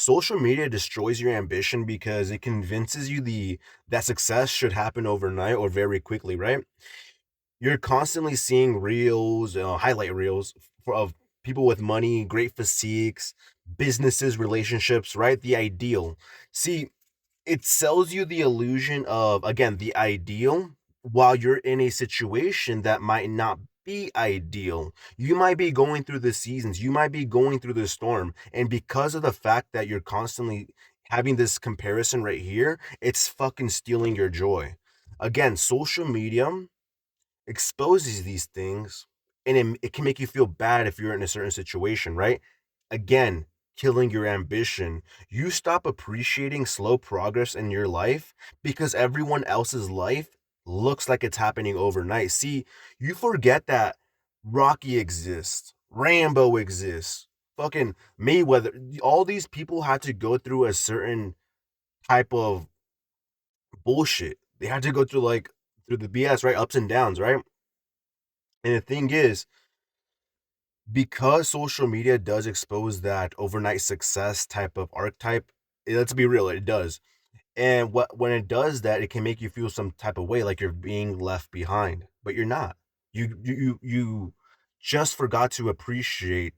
Social media destroys your ambition because it convinces you that success should happen overnight or very quickly, right? You're constantly seeing reels, highlight reels of people with money, great physiques, businesses, relationships, right? The ideal. See, it sells you the illusion of, again, the ideal while you're in a situation that might not be ideal. You might be going through the seasons, you might be going through the storm. And because of the fact that you're constantly having this comparison right here, it's fucking stealing your joy. Again, social media exposes these things and it can make you feel bad if you're in a certain situation, right? Again, killing your ambition. You stop appreciating slow progress in your life because everyone else's life looks like it's happening overnight. See, you forget that Rocky exists, Rambo exists, fucking Mayweather. All these people had to go through a certain type of bullshit. They had to go through through the BS, right? Ups and downs, right? And the thing is, because social media does expose that overnight success type of archetype, let's be real, it does. And when it does that, it can make you feel some type of way like you're being left behind, but you're not. You just forgot to appreciate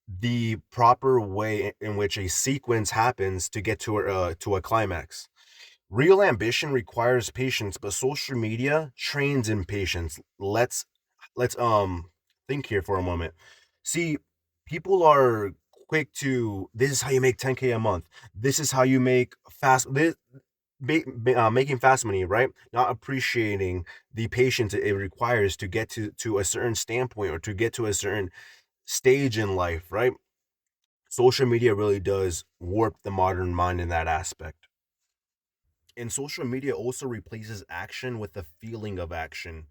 the proper way in which a sequence happens to get to a climax. Real ambition requires patience, but social media trains in patience. Let's think here for a moment. See, people are quick to this is how you make 10K a month. This is how you make making fast money, right? Not appreciating the patience it requires to get to a certain standpoint or to get to a certain stage in life, right? Social media really does warp the modern mind in that aspect. And social media also replaces action with the feeling of action.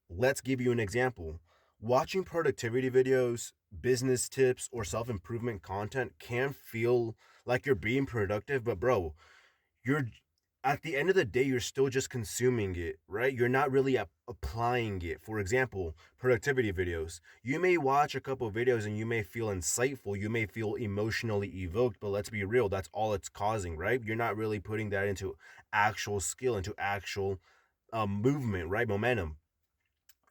Let's give you an example. Watching productivity videos, business tips, or self improvement content can feel like you're being productive, but bro, you're at the end of the day, you're still just consuming it, right? You're not really applying it. For example, productivity videos. You may watch a couple of videos and you may feel insightful, you may feel emotionally evoked, but let's be real, that's all it's causing, right? You're not really putting that into actual skill, into actual movement, right? Momentum.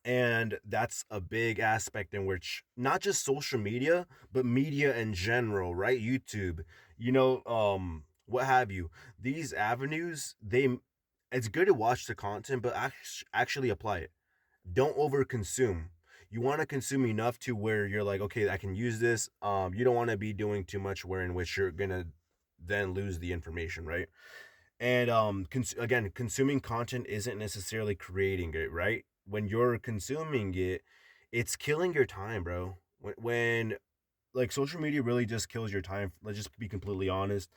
And that's a big aspect in which not just social media, but media in general, right? YouTube, what have you. These avenues, it's good to watch the content, but actually apply it. Don't over consume. You want to consume enough to where you're like, okay, I can use this. You don't want to be doing too much where in which you're gonna then lose the information, right? And again, consuming content isn't necessarily creating it, right? When you're consuming it, it's killing your time, bro. When like social media really just kills your time. Let's just be completely honest,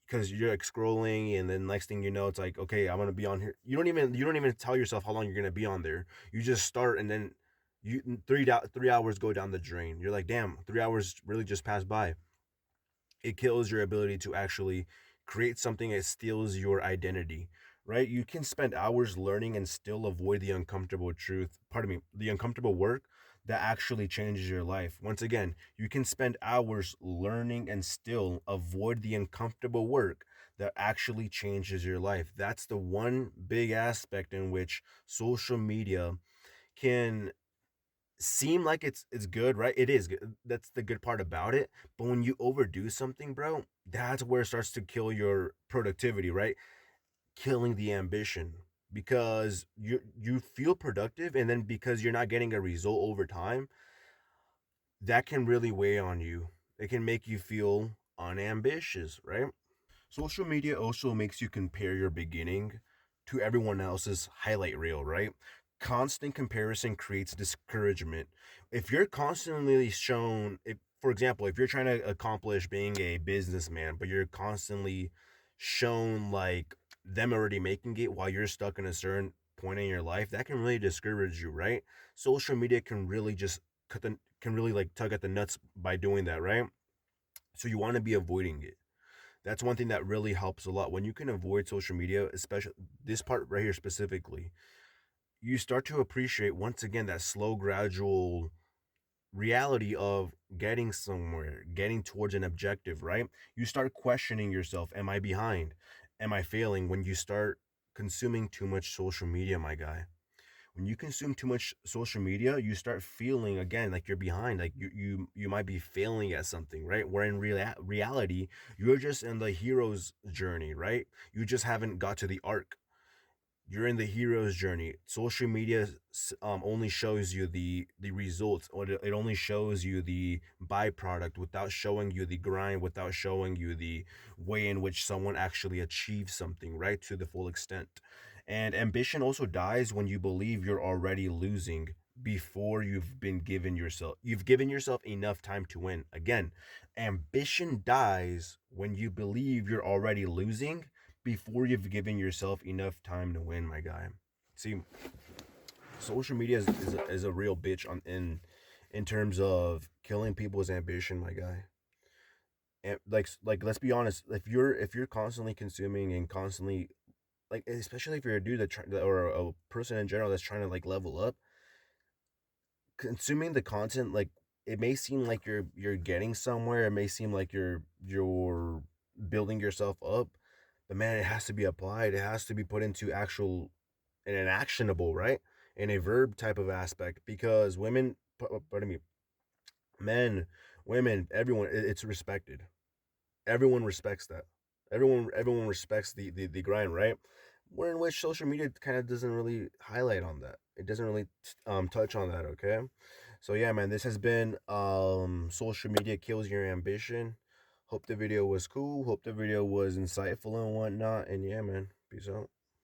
because you're like scrolling, and then next thing you know, it's like, okay, I'm gonna be on here. You don't even tell yourself how long you're gonna be on there. You just start, and then 3 hours go down the drain. You're like, damn, 3 hours really just passed by. It kills your ability to actually create something that steals your identity, right? You can spend hours learning and still avoid the uncomfortable truth, pardon me, the uncomfortable work that actually changes your life. Once again, you can spend hours learning and still avoid the uncomfortable work that actually changes your life. That's the one big aspect in which social media can seem like it's good, right? It is good. That's the good part about it. But when you overdo something, bro, that's where it starts to kill your productivity, right? Killing the ambition because you feel productive, and then because you're not getting a result over time, that can really weigh on you. It can make you feel unambitious, right? Social media also makes you compare your beginning to everyone else's highlight reel, right? Constant comparison creates discouragement. If you're constantly shown, if, for example, if you're trying to accomplish being a businessman, but you're constantly shown like them already making it while you're stuck in a certain point in your life, that can really discourage you, right? Social media can really just can really like tug at the nuts by doing that, right? So you want to be avoiding it. That's one thing that really helps a lot when you can avoid social media, especially this part right here specifically. You start to appreciate once again that slow, gradual. reality of getting somewhere, getting towards an objective, right? You start questioning yourself. Am I behind? Am I failing? When you start consuming too much social media, my guy. When you consume too much social media, you start feeling again like you're behind, like you might be failing at something, right? Where in reality, you're just in the hero's journey, right? You just haven't got to the arc. You're in the hero's journey. Social media only shows you the results, or it only shows you the byproduct without showing you the grind, without showing you the way in which someone actually achieves something, right, to the full extent. And ambition also dies when you believe you're already losing before you've given yourself enough time to win. Again, ambition dies when you believe you're already losing before you've given yourself enough time to win, my guy. See, social media is a real bitch in terms of killing people's ambition, my guy. And like let's be honest, if you're constantly consuming and constantly, like, especially if you're a dude or a person in general that's trying to like level up, consuming the content, like, it may seem like you're getting somewhere, it may seem like you're building yourself up, but man, it has to be applied, it has to be put into actual, in an actionable, right, in a verb type of aspect, because pardon me, men, women, everyone, it's respected. Everyone respects that. Everyone respects the grind, right? Where in which social media kind of doesn't really highlight on that. It doesn't really touch on that, okay? So yeah, man, this has been social media kills your ambition. Hope the video was cool. Hope the video was insightful and whatnot. And yeah, man, peace out.